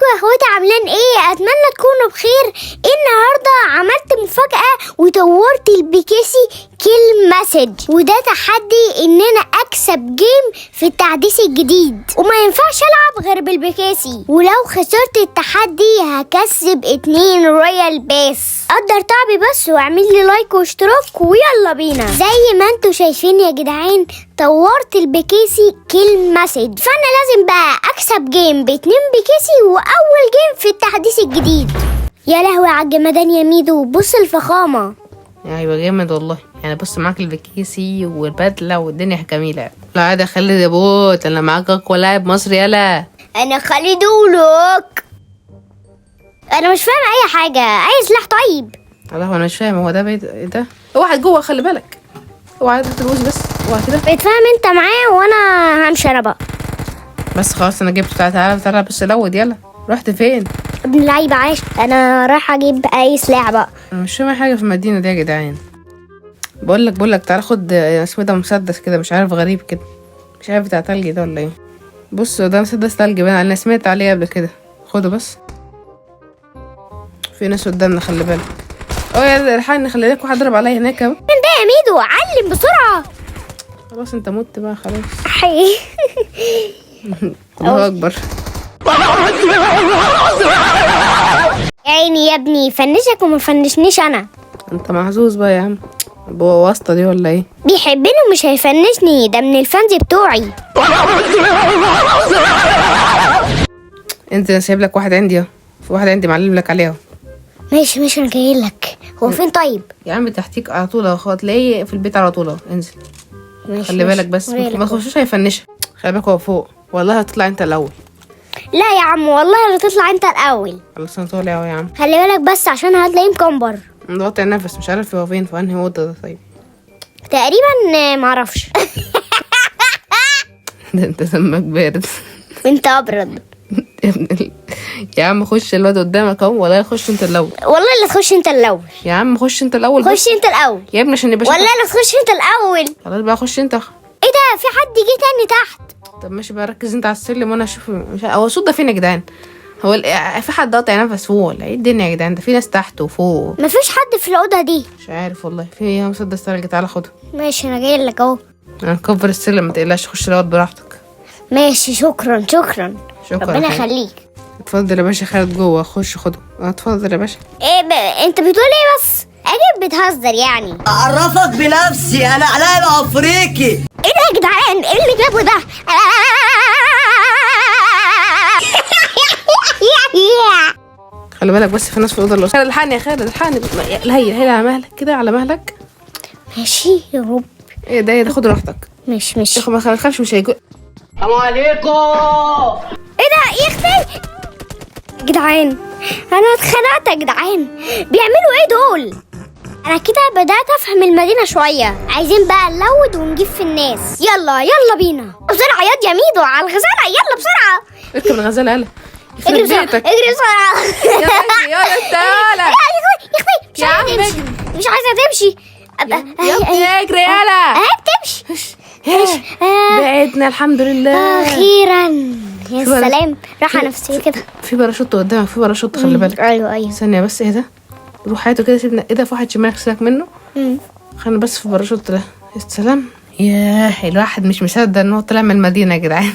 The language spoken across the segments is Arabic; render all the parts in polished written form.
ازيكم يا اخواتي، عاملين ايه؟ اتمنى تكونوا بخير. النهارده عملت مفاجأة وطورت البيكاسي كيل مسج، وده تحدي ان انا اكسب جيم في التحديث الجديد، وما ينفعش العب غير بالبيكاسي، ولو خسرت التحدي هكسب 2 رويال باس. قدر تعبي بس واعمل لي لايك واشتراك ويلا بينا. زي ما انتوا شايفين يا جدعان طورت البيكاسي كيل مسج، فانا لازم بقى اكسب جيم ب2 بيكاسي واول جيم في التحديث الجديد. يا لهوي على الجمدان يا ميدو، بص الفخامه. ايوه جامد والله. يعني بص معاك البيكيسي والبدله والدنيا جميله. لا عادي خالد يا بوت، انا معاك اقوى لاعب مصري. يلا انا خالد ولوك. انا مش فاهم اي حاجه، اي سلاح طيب. الله انا مش فاهم هو ده بيت ايه ده؟ واحد جوه خلي بالك، اوعى تلوث بس، اوعى كده. بتفهم انت معاه وانا همشي انا بقى. بس خلاص انا جبته. تعالى بس الاول. يلا رحت فين؟ ابن اللعيبه عايش. انا رايحه اجيب اي سلاح بقى. انا مش فاهم اي حاجه في المدينه دي يا جدعان. بقول لك تعالى خد اسمه ده مسدس كده، مش عارف غريب كده، مش عارف بتاع تلج ده ولا ايه. بص ده مسدس تلج باين، انا سمعت عليه قبل كده. خده بس، في ناس قدامنا خلي بالك. يا الحقني، خلي بالك واحد ضرب عليا هناك اهو. فين ده يا ميدو؟ علم بسرعه. خلاص انت مت بقى خلاص. حي. الله اكبر. يا عيني يا ابني، فنشك وما فنشنيش انا. انت محظوظ بقى يا عم. هو واسطه دي ولا ايه؟ بيحبني ومش هيفنشني، ده من الفانز بتوعي. انت سايب لك واحد عندي اهو، في واحد عندي معلم لك عليه اهو. ماشي انا جاي لك. هو فين طيب؟ يا عم تحتيك على طول اهو، تلاقيه في البيت على طول اهو. انزل خلي بالك بس، ما تخشوش هيفنشك. خلي بالك هو فوق، والله هتطلع انت الاول. لا يا عم والله هتطلع انت الاول. خلاص انا طالع اهو يا عم. خلي بالك بس عشان هتلاقيه مكمبر. مقطع النفس، مش عارف هو فين، في انهي اوضه ده. طيب تقريبا معرفش. ده انت دمك بارد. وانت ابرد. يا عم خش الواد قدامك اهو، ولا خش انت الاول. والله اللي تخش انت الاول. يا عم خش انت الاول. خش انت الاول يا ابني عشان يبقى والله اللي تخش انت الاول. خلاص بقى خش انت. ايه ده؟ في حد جه تاني تحت. طب ماشي بقى، ركز انت على السلم وانا اشوف. هو الصوت ده فين يا جدعان؟ هو في حد قاطع نفس فوق ولا ايه الدنيا يا جدعان؟ ده في ناس تحت وفوق. مفيش حد في الاوضه دي. مش عارف والله. في مسدس تلج، تعالى خده. ماشي انا جاي لك اهو. انا كفر السلم ما تقلقش، خش الواد براحتك. ماشي شكرا. ربنا يخليك. اتفضل يا باشا، خالد جوه، خش خده. اتفضل يا باشا. ايه انت بتقول ايه بس؟ اكيد بتهزر يعني. اعرفك بنفسي، انا علاء الافريقي. ايه ده يا جدعان؟ ايه اللي جابه ده؟ خلي بالك بس، في ناس في الاوضه اللي خالد. الحقني يا خالد، الحقني. هي على مهلك كده، على مهلك. ماشي يا رب. ايه ده خد راحتك. ماشي ما تخافش، مش هيجو. السلام عليكم. ايه ده يا اختي؟ جدعان انا اتخنقت يا جدعان، بيعملوا ايه دول؟ انا كده بدات افهم المدينه شويه. عايزين بقى نلود ونجيب في الناس. يلا بينا بسرعه يا ميدو على الغزاله. يلا بسرعه اركب الغزاله. يلا اجري بسرعه. يلا تعالى يا اختي مش عايزه تمشي. يا ابني اجري يلا. بتمشي. بعدنا الحمد لله اخيرا. يا سلام، راحه نفسيه كده. في باراشوت قدامك، في باراشوت خلي بالك. ايوه ثانيه بس. ايه ده؟ روح هاته كده، سيبنا. ايه ده؟ في واحد شمالك سيبك منه. خلينا بس في الباراشوت ده. يا سلام. ياه الواحد مش مصدق ان هو طلع من المدينه يا جدعان.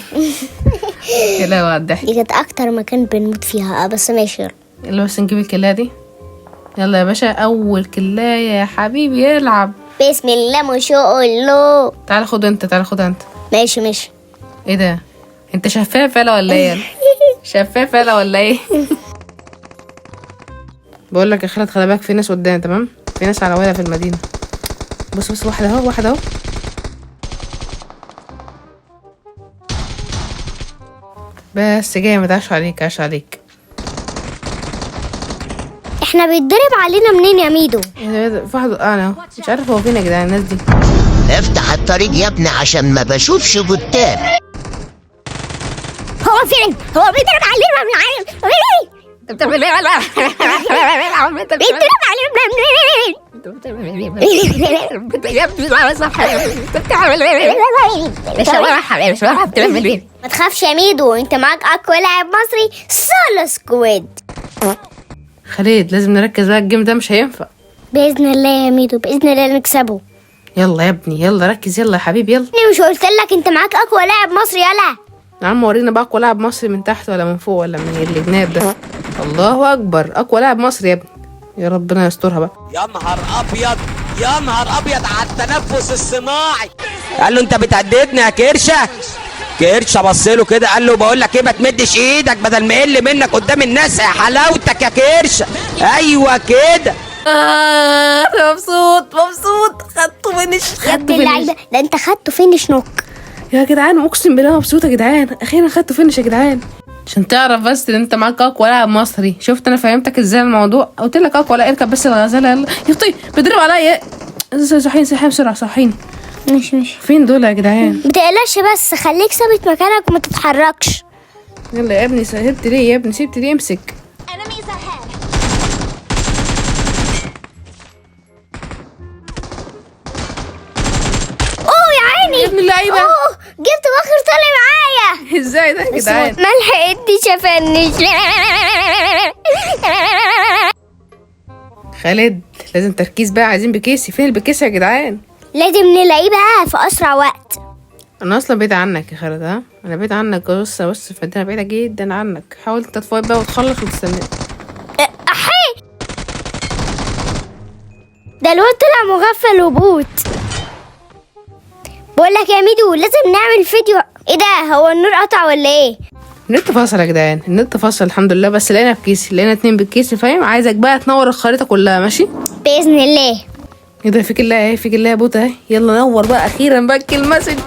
يا لا على الضحك. دي كانت اكتر مكان بنموت فيها بس ماشي. يلا بس نجيب الكلايه دي. يلا يا باشا، اول كلايه يا حبيبي يلعب. بسم الله ما شاء الله. تعال خد انت. ماشي. ايه ده؟ انت شفاف يلا ولا ايه؟ شفاف يلا ولا ايه؟ بقول لك يا خالد خلي بالك، في ناس قدام. تمام، في ناس على ولا في المدينه. بص واحد اهو. بس جامد. عاش عليك. احنا بيتضرب علينا منين يا ميدو؟ في واحد انا مش عارف هو فين يا جدعان الناس دي. افتح الطريق يا ابني عشان ما بشوفش قدام. هو فين؟ هو بيضرب علينا من عين. بتعمل ايه ولا ما تخافش يا ميدو، انت معاك اقوى لاعب مصري سولو سكويد. خالد لازم نركز بقى، الجيم ده مش هينفع. باذن الله يا ميدو، باذن الله نكسبه. يلا يا ابني يلا ركز، يلا يا حبيبي يلا. انا مش قلت لك انت معاك اقوى لاعب مصري؟ يلا يا عم ورينا بقى اقوى لاعب مصري، من تحت ولا من فوق ولا من الجناب ده؟ الله اكبر، اقوى لاعب مصري يا ابني. يا ربنا يسترها بقى. يا نهار ابيض، يا نهار ابيض على التنفس الصناعي. قال له انت بتهددني يا كرشه؟ كرشه بص له كده قال له بقول لك ايه، ما تمدش ايدك بدل ما يقل منك قدام الناس. يا حلاوتك يا كرشه، ايوه كده. انا مبسوط خدته فينش، يا ابن اللعيبه، ده انت خدته فينش نوك يا جدعان. اقسم بالله مبسوطه يا جدعان، اخيرا خدته فينش يا جدعان. عشان تعرف بس ان انت معاك اقوى لاعب مصري. شفت انا فهمتك ازاي الموضوع؟ قلت لك اقوى، لا اركب بس الغزاله. يلا يا طيب بيضرب عليا. صحيني بسرعه صحيني. ماشي فين دول يا جدعان؟ متقلقش بس خليك ثابت مكانك وما تتحركش. يلا يا ابني، سبت ليه يا ابني؟ سبت ليه؟ امسك. اوه يا عيني يا ابن اللعيبه، اوه جبت واخر طالع معايا. ازاي ده يا جدعان؟ ما لحقتش افنش. خالد لازم تركيز بقى، عايزين بكيسي. فين البكيسي يا جدعان؟ لازم نلاقيه بقى في اسرع وقت. انا اصلا بعيد عنك يا خالد. ها انا بعيد عنك. بص في مدينه بعيده جدا عنك. حاول انت تفوت بقى وتخلص وتستنى. احي، ده الواد طلع مغفل وبوت. بقول لك يا ميدو لازم نعمل فيديو. ايه ده، هو النور قطع ولا ايه؟ النت فصل يا جدعان، النت فصل الحمد لله. بس لقينا بكيسي، لقينا 2 بالكيسي فاهم. عايزك بقى تنور الخريطه كلها. ماشي باذن الله. ايه ده؟ فيك الله اهي، فيك الله يا بوت اهي. يلا نور بقى اخيرا بقى المسج.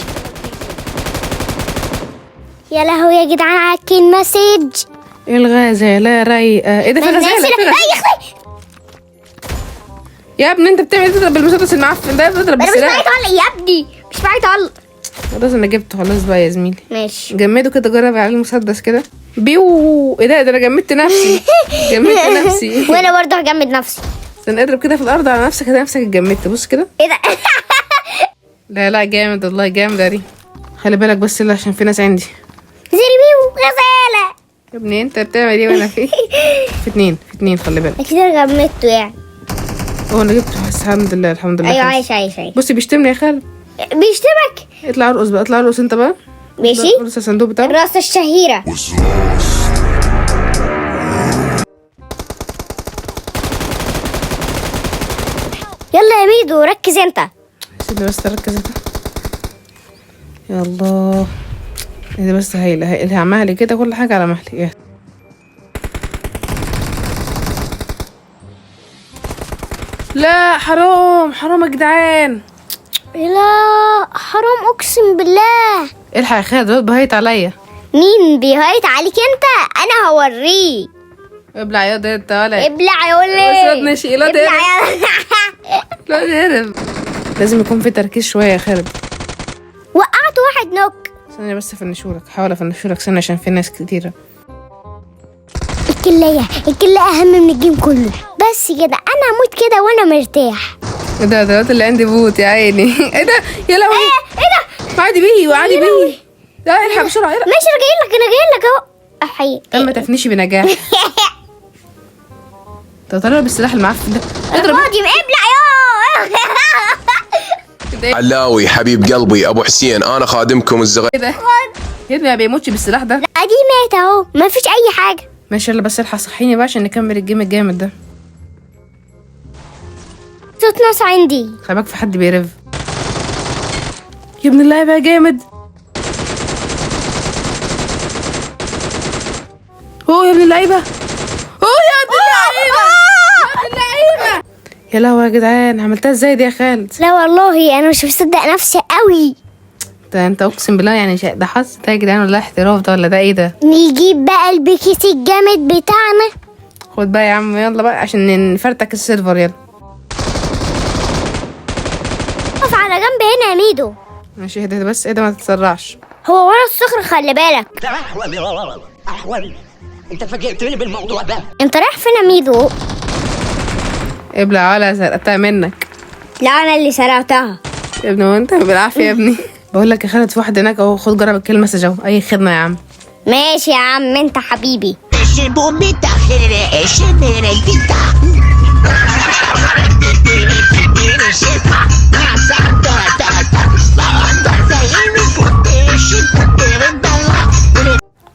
يا لهوي يا جدعان على المسج. الغزاله رايقه. ايه ده؟ في غزاله يا اخي يا ابني انت بتعمل تضرب بالمسدس المعفن ده؟ بتضرب انا مش بالسلاح. معايا طلق يا ابني، مش معايا طلق. خلاص انا جبته خلاص بقى يا زميلي. ماشي جمده كده، جرب على المسدس كده. بيو. ايه ده انا جمدت نفسي. جمدت نفسي. وانا برضه هجمد نفسي. استنى اضرب كده في الارض على نفسك كده، نفسك اتجمدت. بص كده. ايه ده؟ لا جامد والله، جامد يا ري. خلي بالك بس يلا عشان في ناس عندي. زربيو غزاله يا ابني انت بتعمل ايه وانا في في اتنين خلي بالك. اكيد انا جمدته يعني. انا جبته بس الحمد لله الحمد لله. ايوه خلاص. عايش. بصي بيشتمني يا خالد. بيشتمك. اطلع ارقص بقى، اطلع ارقص انت بقى. ماشي. ارقص الصندوق بتاعه. الرقصة الشهيرة. يلا يا ميدو ركز انت. سيبني بس اركز انت. يا الله. ايه ده بس؟ هي عمالي كده كل حاجه على مهلي. ايه لا حرام يا جدعان. لا حرام اقسم بالله. الحق يا خالد، الواد بهيت عليا. مين بيهيت عليك انت؟ انا هوريه. ابلع يا ده انت ولا ابلع يا ولد. بس الواد ماشي. الواد ابلع هرب. يا الواد هرب. لازم يكون في تركيز شويه يا خالد. وقعت واحد نوك. ثانيه بس افنشولك، حاول افنشولك ثانيه عشان في ناس كتيره. الكلة اهم من الجيم كله. بس كده انا هموت كده وانا مرتاح. ايه ده الواد اللي عندي بوت يا عيني. ايه ده يا لهوي. ايه ده؟ وعادي بيه لا الحق بسرعه. ماشي انا جاي لك اهو. احيي. اما تفنيشي بنجاح. طلع بالسلاح المعفن ده. اضرب. فاضي ابلع يا. علاوي حبيب قلبي ابو حسين، انا خادمكم الزغير. ايه ده؟ يا ابني ما بيموتش بالسلاح ده. لا دي مات اهو، ما فيش اي حاجه. ماشي يلا بس الحق صحيني بقى عشان نكمل الجيم الجامد ده. صوت ناس عندي. خلي بالك في حد بيرف. يا ابن اللعيبه يا جامد. يا ابن اللعيبه. يا لهوي يا جدعان، عملتها ازاي دي يا خالد؟ لا والله انا مش مصدق نفسي قوي. ده انت اقسم بالله يعني ده حظ ده يا جدعان ولا احتراف ده ولا ده ايه ده؟ نجيب بقى البكيسي الجامد بتاعنا. خد بقى يا عم يلا بقى عشان نفرتك السيرفر. يلا اقف على جنب هنا يا ميدو. ماشي اهدى بس، اهدى ما تتسرعش. هو ورا الصخر خلي بالك. انت فاجئتني بالموضوع ده. انت رايح فين يا ميدو؟ ابلع ولا سرقتها منك لا انا اللي سرقتها. يا ابني، وانت بالعافيه يا ابني. بقول لك يا خالد، في واحد هناك اهو، خد جرب الكلمه مسج اهو. اي خدمه يا عم. ماشي يا عم، انت حبيبي.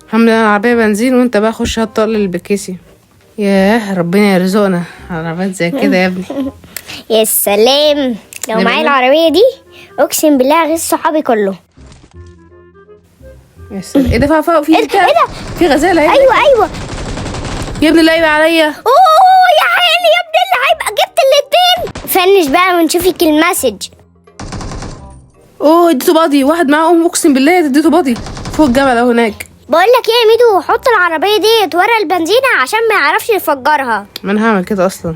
الحمد لله العربيه بنزين، وانت بقى خش هات طقل البكيسي. ياه ربنا يرزقنا عربيات زي كده يا ابني. يا سلام، لو معايا العربيه دي اقسم بالله غير صحابي كله. يا سلام، ايه ده؟ فوق في ايه ده؟ في غزاله. ايوه يا ابني اللعيبه عليا. اوه يا عيني يا ابن اللعيبه، جبت الاتنين. فنش بقى ونشوفك المسج. اوه اديته باضي، واحد معاه اقسم بالله اديته باضي فوق الجبل اهو هناك. بقول لك ايه يا ميدو، حط العربيه ديت ورا البنزينه عشان ما يعرفش يفجرها. ما انا هعمل كده اصلا.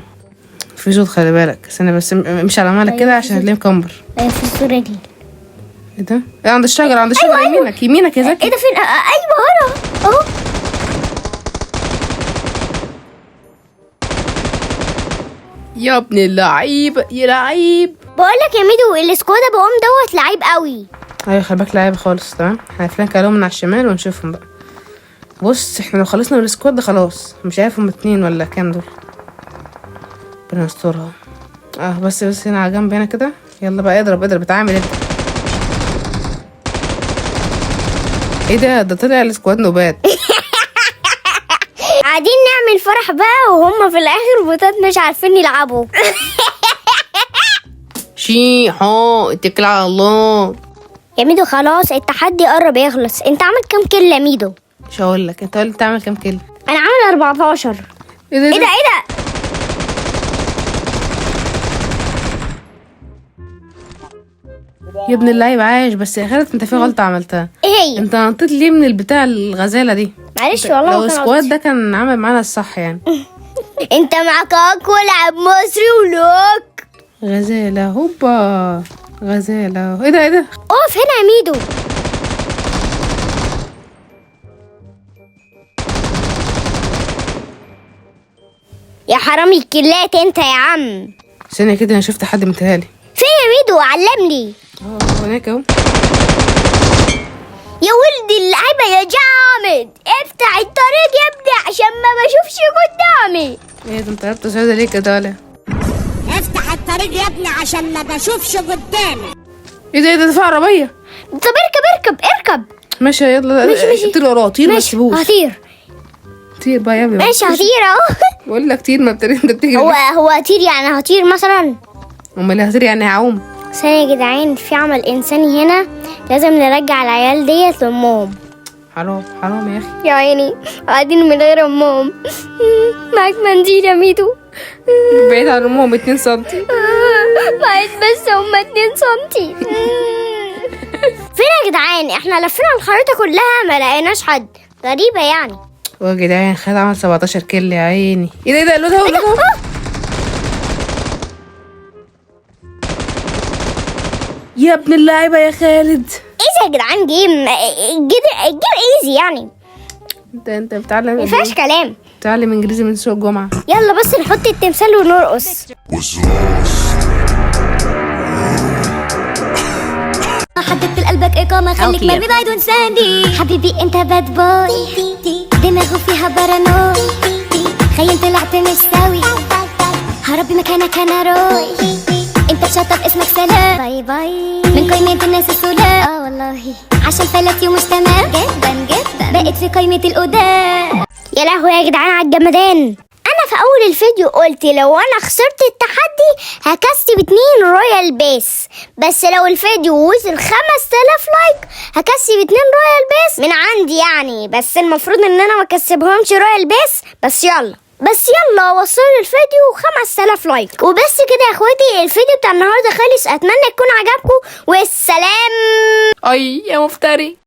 في صوت، خلي بالك. استنى بس مش على مالك كده عشان هتلاقيه مكمبر. في الصوره دي. ايه ده؟ ايه عند الشجره؟ عند الشجره. أيوة. يمينك يا زكي. ايه ده فين؟ ايوه ورا اهو. يا ابن اللعيب يا لعيب. بقول لك يا ميدو، السكواد ابو دوت لعيب قوي. ايوه خلي بالك، لعيب خالص. تمام، احنا هنفلانك عليهم من على الشمال ونشوفهم بقى. بص احنا لو خلصنا من السكواد ده خلاص، مش عارف هم 2 ولا كام دول. ربنا يسترها. بس هنا على جنب هنا كده. يلا بقى اضرب اتعامل انت. ايه ده طلع السكواد نوبات. قاعدين نعمل فرح بقى وهم في الاخر بوتات مش عارفين يلعبوا. شيحو اتكل على الله. يا ميدو خلاص التحدي قرب يخلص. انت عامل كام كيل يا ميدو؟ مش هقول لك، انت قلت تعمل كام كيلو؟ انا عامل 14. ايه ده؟ ايه ده؟ يا ابن اللعيب عايش. بس يا خالد انت في غلطه عملتها. ايه هي؟ انت نطيت ليه من البتاع الغزاله دي؟ معلش والله. لو السكواد ده كان عامل معانا الصح يعني. انت معاك اقوى لاعب مصري ولوك. غزاله هوبا. غزاله. ايه ده؟ اقف هنا يا ميدو. يا حرامي الكلات انت يا عم. ثانيه كده، انا شفت حد متهالي. فين يا ميدو؟ علمني. هناك اهو. يا ولدي اللعيبه يا جامد، افتح الطريق يا ابني عشان ما بشوفش قدامي. ايه ده؟ انت عرفت سعودة ليه كده ولا؟ افتح الطريق يا ابني عشان ما بشوفش قدامي. ايه ده في عربيه. طب اركب. ماشي يلا. ماشي. طير وراه، طير ما ماشي تسيبوش. هطير. طير بقى يا ابني. ماشي هطير اهو. بقول لك طير، ما انت بتجري. هو هطير يعني هطير مثلا. امال هطير يعني هعوم. ثانية يا جدعان، في عمل انساني هنا، لازم نرجع العيال ديت لامهم. حرام يا اخي. يا عيني قاعدين من غير امهم. معاك منديل يا ميدو؟ بعيد عن امهم 2 سنتي. معاك بس هما 2 سنتي. فين يا جدعان؟ احنا لفينا الخريطة كلها ما لقيناش حد. غريبة يعني. يا جدعان خالد عمل 17 كيلو يا عيني. ايه ده الواد اهو. يا ابن اللعيبه يا خالد. ايزي يا جدعان، جيم ايزي يعني. انت بتتعلم مفيهاش كلام. بتتعلم انجليزي من سوق الجمعه. يلا بس نحط التمثال ونرقص. حددت لقلبك إقامة، خليك مرمي بعيد وانساني. حبيبي انت باد بوي، دماغه فيها بارانوي. خيل طلعت مش سوي، هربي مكانك انا روي. انت بشطب اسمك سلام، باي باي من قايمة الناس السلام. والله عشان فلتي ومش تمام جدا بقيت في قايمة القدام. يا لهوي يا جدعان على الجمدان. انا في اول الفيديو قلت لو انا خسرت التحدي هكسب 2 رويال بيس، بس لو الفيديو وصل 5000 لايك هكسب 2 رويال بيس من عندي يعني. بس المفروض ان انا ما اكسبهمش رويال بيس. بس يلا وصلوا الفيديو 5000 لايك. وبس كده يا اخواتي، الفيديو بتاع النهارده خلص. اتمنى يكون عجبكم والسلام. اي يا مفتري.